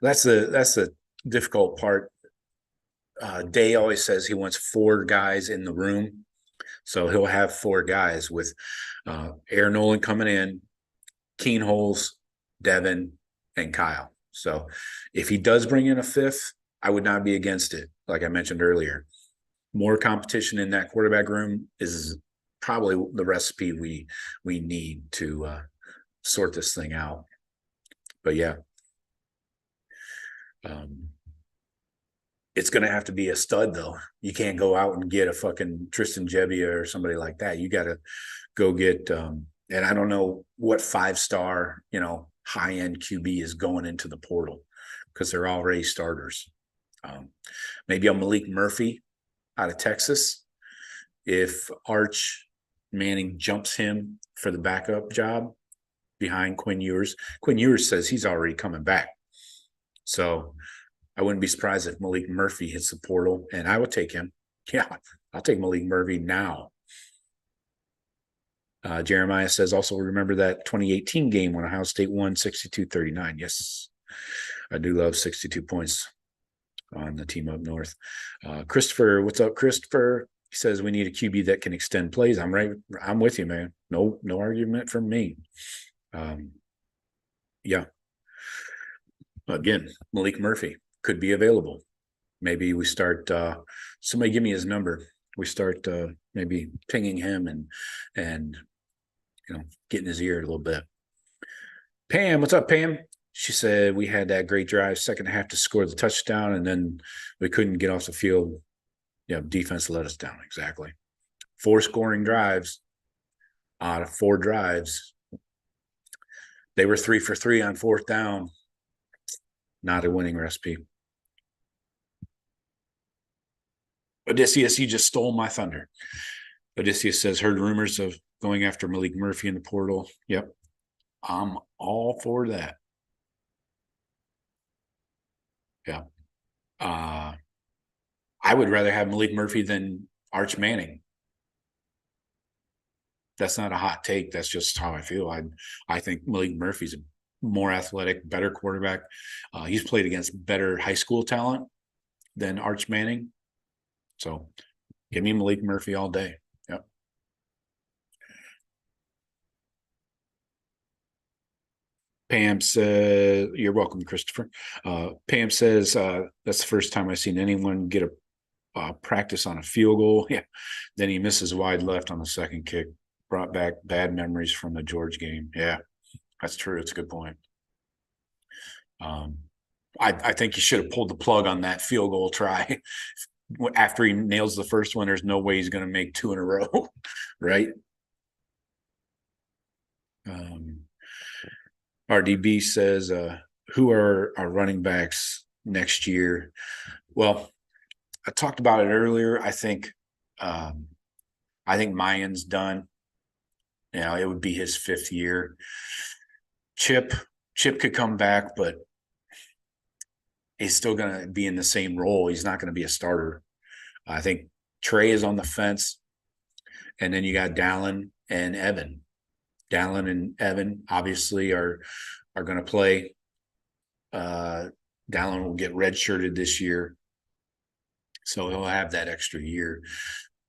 That's the difficult part. Day always says he wants 4 guys in the room. So he'll have 4 guys with Aaron Nolan coming in, Keen Holes, Devin, and Kyle. So if he does bring in a 5th, I would not be against it. Like I mentioned earlier, more competition in that quarterback room is probably the recipe we need to sort this thing out. But yeah, it's going to have to be a stud, though. You can't go out and get a fucking Tristan Gebbia or somebody like that. You got to go get, and I don't know what 5-star, high-end QB is going into the portal because they're already starters. Maybe a Malik Murphy out of Texas. If Arch Manning jumps him for the backup job behind Quinn Ewers says he's already coming back. So I wouldn't be surprised if Malik Murphy hits the portal, and I would take him. Yeah, I'll take Malik Murphy now. Jeremiah says, also remember that 2018 game when Ohio State won 62-39. Yes, I do love 62 points on the team up north. Christopher, what's up, Christopher? He says we need a QB that can extend plays. I'm right. I'm with you, man. No argument from me. Yeah. Again, Malik Murphy could be available. Maybe we start. Somebody give me his number. We start maybe pinging him and getting his ear a little bit. Pam, what's up, Pam? She said we had that great drive, second half to score the touchdown, and then we couldn't get off the field. Defense let us down. Exactly. 4 scoring drives out of 4 drives. They were 3 for 3 on 4th down. Not a winning recipe. Odysseus, you just stole my thunder. Odysseus says, heard rumors of going after Malik Murphy in the portal. Yep. I'm all for that. Yeah. I would rather have Malik Murphy than Arch Manning. That's not a hot take. That's just how I feel. I think Malik Murphy's a more athletic, better quarterback. He's played against better high school talent than Arch Manning. So give me Malik Murphy all day. Yep. Pam says, you're welcome, Christopher. Pam says, that's the first time I've seen anyone get a practice on a field goal. Yeah. Then he misses wide left on the second kick. Brought back bad memories from the George game. Yeah, that's true. It's a good point. I think he should have pulled the plug on that field goal try. After he nails the first one, there's no way he's going to make 2 in a row, right? RDB says, who are our running backs next year? Well, I talked about it earlier. I think Mayan's done. It would be his 5th year. Chip could come back, but he's still going to be in the same role. He's not going to be a starter. I think Trey is on the fence. And then you got Dallin and Evan. Dallin and Evan obviously are going to play. Dallin will get redshirted this year. So he'll have that extra year.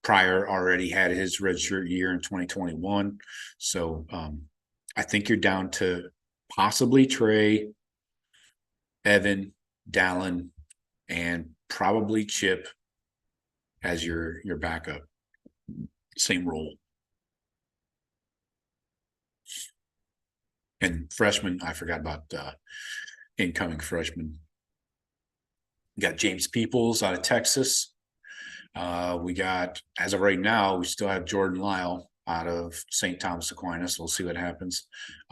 Pryor already had his redshirt year in 2021. So I think you're down to possibly Trey, Evan, Dallin, and probably Chip as your backup. Same role. And freshman, I forgot about incoming freshman. We got James Peoples out of Texas. We got, as of right now, we still have Jordan Lyle out of St. Thomas Aquinas. We'll see what happens.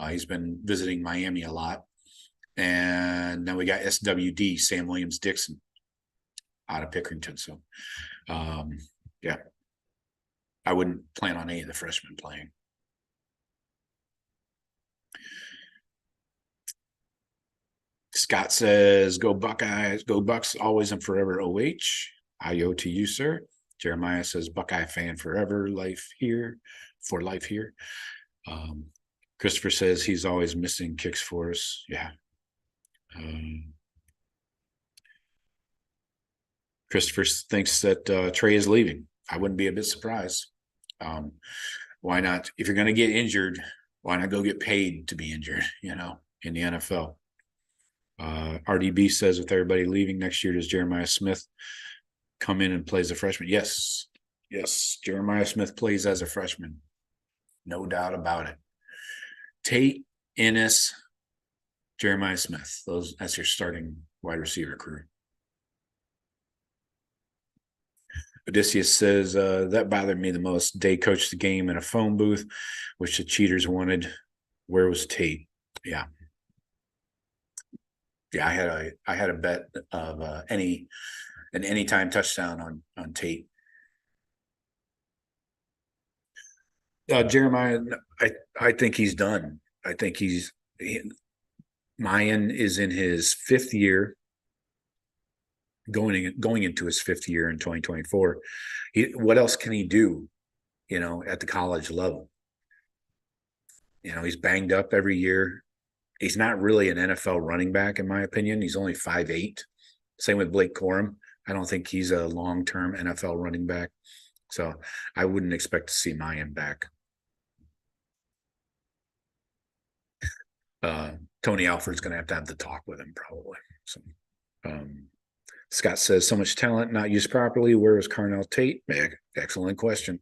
He's been visiting Miami a lot. And then we got SWD, Sam Williams Dixon, out of Pickerington. So, yeah, I wouldn't plan on any of the freshmen playing. Scott says, go Buckeyes, go Bucks, always and forever OH. IO to you, sir. Jeremiah says, Buckeye fan forever, life here, for life here. Christopher says he's always missing kicks for us. Yeah. Christopher thinks that Trey is leaving. I wouldn't be a bit surprised. Why not? If you're going to get injured, why not go get paid to be injured, in the NFL? RDB says with everybody leaving next year, does Jeremiah Smith come in and plays a freshman? Yes. Jeremiah Smith plays as a freshman. No doubt about it. Tate, Ennis, Jeremiah Smith. That's your starting wide receiver crew. Odysseus says, that bothered me the most. Day coached the game in a phone booth, which the cheaters wanted. Where was Tate? Yeah. I had a bet of an anytime touchdown on Tate. Jeremiah, I think he's done. I think Mayan is in his fifth year, going into his fifth year in 2024. What else can he do, at the college level? He's banged up every year. He's not really an NFL running back, in my opinion. He's only 5'8". Same with Blake Corum. I don't think he's a long-term NFL running back. So I wouldn't expect to see Mayan back. Tony Alford's going to have the talk with him probably. So, Scott says, so much talent not used properly. Where was Carnell Tate? Excellent question.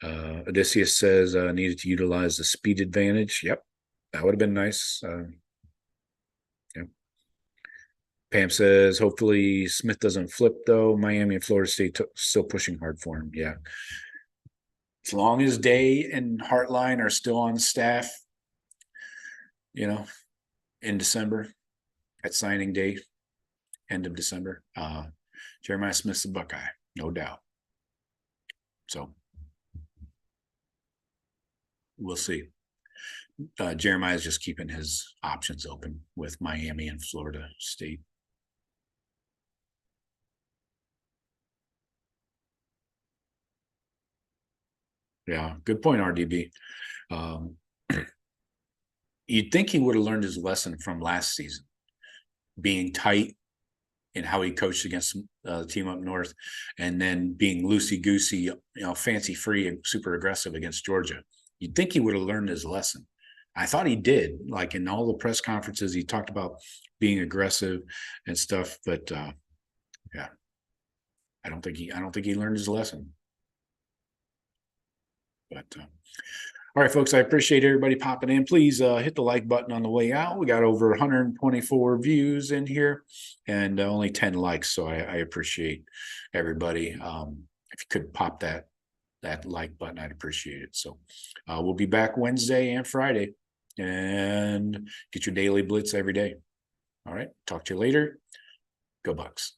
Odysseus says, needed to utilize the speed advantage. Yep, that would have been nice. Yep. Pam says, hopefully Smith doesn't flip, though. Miami and Florida State still pushing hard for him. Yeah. As long as Day and Hartline are still on staff, in December, at signing day, end of December, Jeremiah Smith's a Buckeye, no doubt. So we'll see. Jeremiah is just keeping his options open with Miami and Florida State. Yeah, good point, RDB. You'd think he would have learned his lesson from last season, being tight in how he coached against the team up north, and then being loosey-goosey, fancy-free and super aggressive against Georgia. You'd think he would have learned his lesson. I thought he did. Like in all the press conferences, he talked about being aggressive and stuff. But yeah, I don't think he learned his lesson. But all right, folks, I appreciate everybody popping in. Please hit the like button on the way out. We got over 124 views in here and only 10 likes. So I appreciate everybody. If you could pop that like button, I'd appreciate it. So we'll be back Wednesday and Friday and get your daily blitz every day. All right. Talk to you later. Go Bucks.